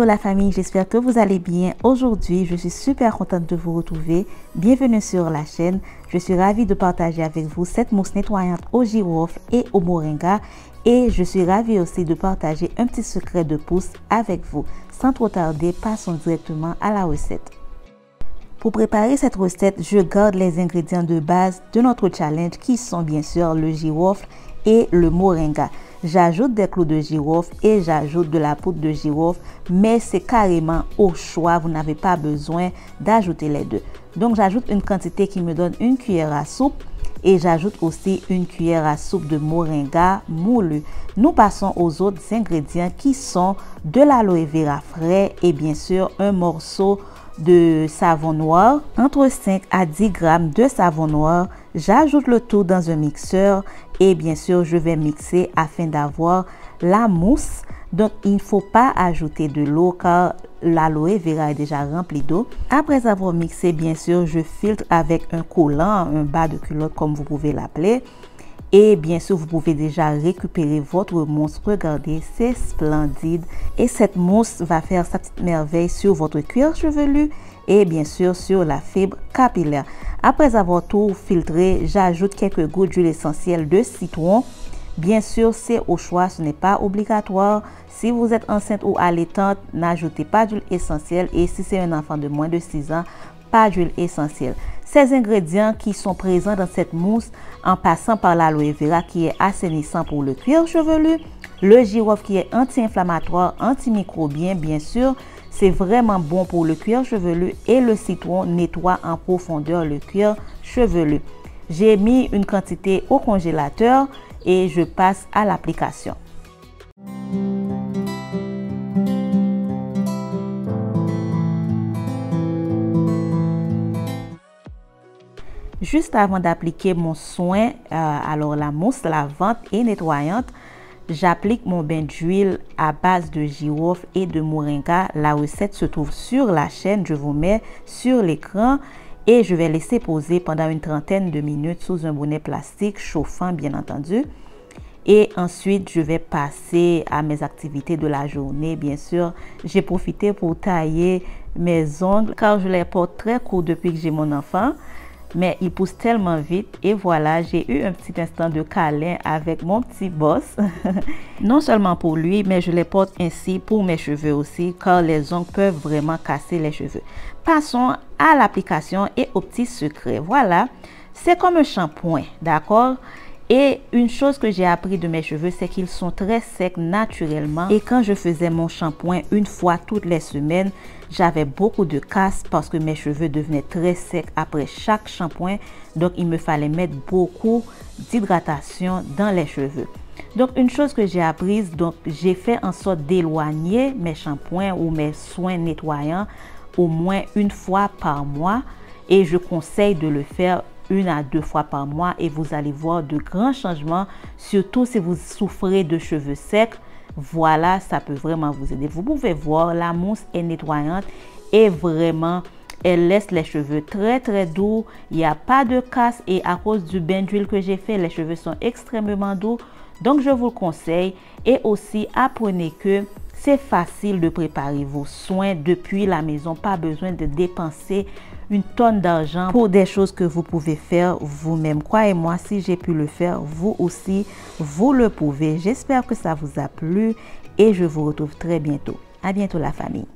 Hello la famille, j'espère que vous allez bien. Aujourd'hui, je suis super contente de vous retrouver. Bienvenue sur la chaîne. Je suis ravie de partager avec vous cette mousse nettoyante au girofle et au moringa. Et je suis ravie aussi de partager un petit secret de pouce avec vous. Sans trop tarder, passons directement à la recette. Pour préparer cette recette, je garde les ingrédients de base de notre challenge qui sont bien sûr le girofle et le moringa. J'ajoute des clous de girofle et j'ajoute de la poudre de girofle, mais c'est carrément au choix, vous n'avez pas besoin d'ajouter les deux. Donc j'ajoute une quantité qui me donne une cuillère à soupe et j'ajoute aussi une cuillère à soupe de moringa moulu. Nous passons aux autres ingrédients qui sont de l'aloe vera frais et bien sûr un morceau de savon noir, entre 5 à 10 grammes de savon noir. J'ajoute le tout dans un mixeur et bien sûr je vais mixer afin d'avoir la mousse. Donc il ne faut pas ajouter de l'eau car l'aloe vera est déjà rempli d'eau. Après avoir mixé, bien sûr je filtre avec un collant, un bas de culotte comme vous pouvez l'appeler. Et bien sûr, vous pouvez déjà récupérer votre mousse. Regardez, c'est splendide. Et cette mousse va faire sa petite merveille sur votre cuir chevelu et bien sûr sur la fibre capillaire. Après avoir tout filtré, j'ajoute quelques gouttes d'huile essentielle de citron. Bien sûr, c'est au choix, ce n'est pas obligatoire. Si vous êtes enceinte ou allaitante, n'ajoutez pas d'huile essentielle. Et si c'est un enfant de moins de 6 ans, pas d'huile essentielle. Ces ingrédients qui sont présents dans cette mousse, en passant par l'aloe vera qui est assainissant pour le cuir chevelu, le girofle qui est anti-inflammatoire, antimicrobien bien sûr, c'est vraiment bon pour le cuir chevelu et le citron nettoie en profondeur le cuir chevelu. J'ai mis une quantité au congélateur et je passe à l'application. Juste avant d'appliquer mon soin, alors la mousse lavante et nettoyante, j'applique mon bain d'huile à base de girofle et de moringa. La recette se trouve sur la chaîne, je vous mets sur l'écran et je vais laisser poser pendant une trentaine de minutes sous un bonnet plastique chauffant bien entendu. Et ensuite, je vais passer à mes activités de la journée. Bien sûr, j'ai profité pour tailler mes ongles car je les porte très courts depuis que j'ai mon enfant. Mais il pousse tellement vite et voilà, j'ai eu un petit instant de câlin avec mon petit boss. Non seulement pour lui, mais je les porte ainsi pour mes cheveux aussi car les ongles peuvent vraiment casser les cheveux. Passons à l'application et au petit secret. Voilà, c'est comme un shampoing, d'accord? Et une chose que j'ai appris de mes cheveux, c'est qu'ils sont très secs naturellement. Et quand je faisais mon shampoing une fois toutes les semaines, j'avais beaucoup de casse parce que mes cheveux devenaient très secs après chaque shampoing. Donc, il me fallait mettre beaucoup d'hydratation dans les cheveux. Donc, une chose que j'ai apprise, donc j'ai fait en sorte d'éloigner mes shampoings ou mes soins nettoyants au moins une fois par mois. Et je conseille de le faire 1 à 2 fois par mois et vous allez voir de grands changements, surtout si vous souffrez de cheveux secs. Voilà, ça peut vraiment vous aider. Vous pouvez voir, la mousse est nettoyante et vraiment, elle laisse les cheveux très très doux. Il n'y a pas de casse et à cause du bain d'huile que j'ai fait, les cheveux sont extrêmement doux. Donc, je vous le conseille et aussi apprenez que c'est facile de préparer vos soins depuis la maison. Pas besoin de dépenser une tonne d'argent pour des choses que vous pouvez faire vous-même. Croyez-moi, si j'ai pu le faire, vous aussi, vous le pouvez. J'espère que ça vous a plu et je vous retrouve très bientôt. À bientôt la famille.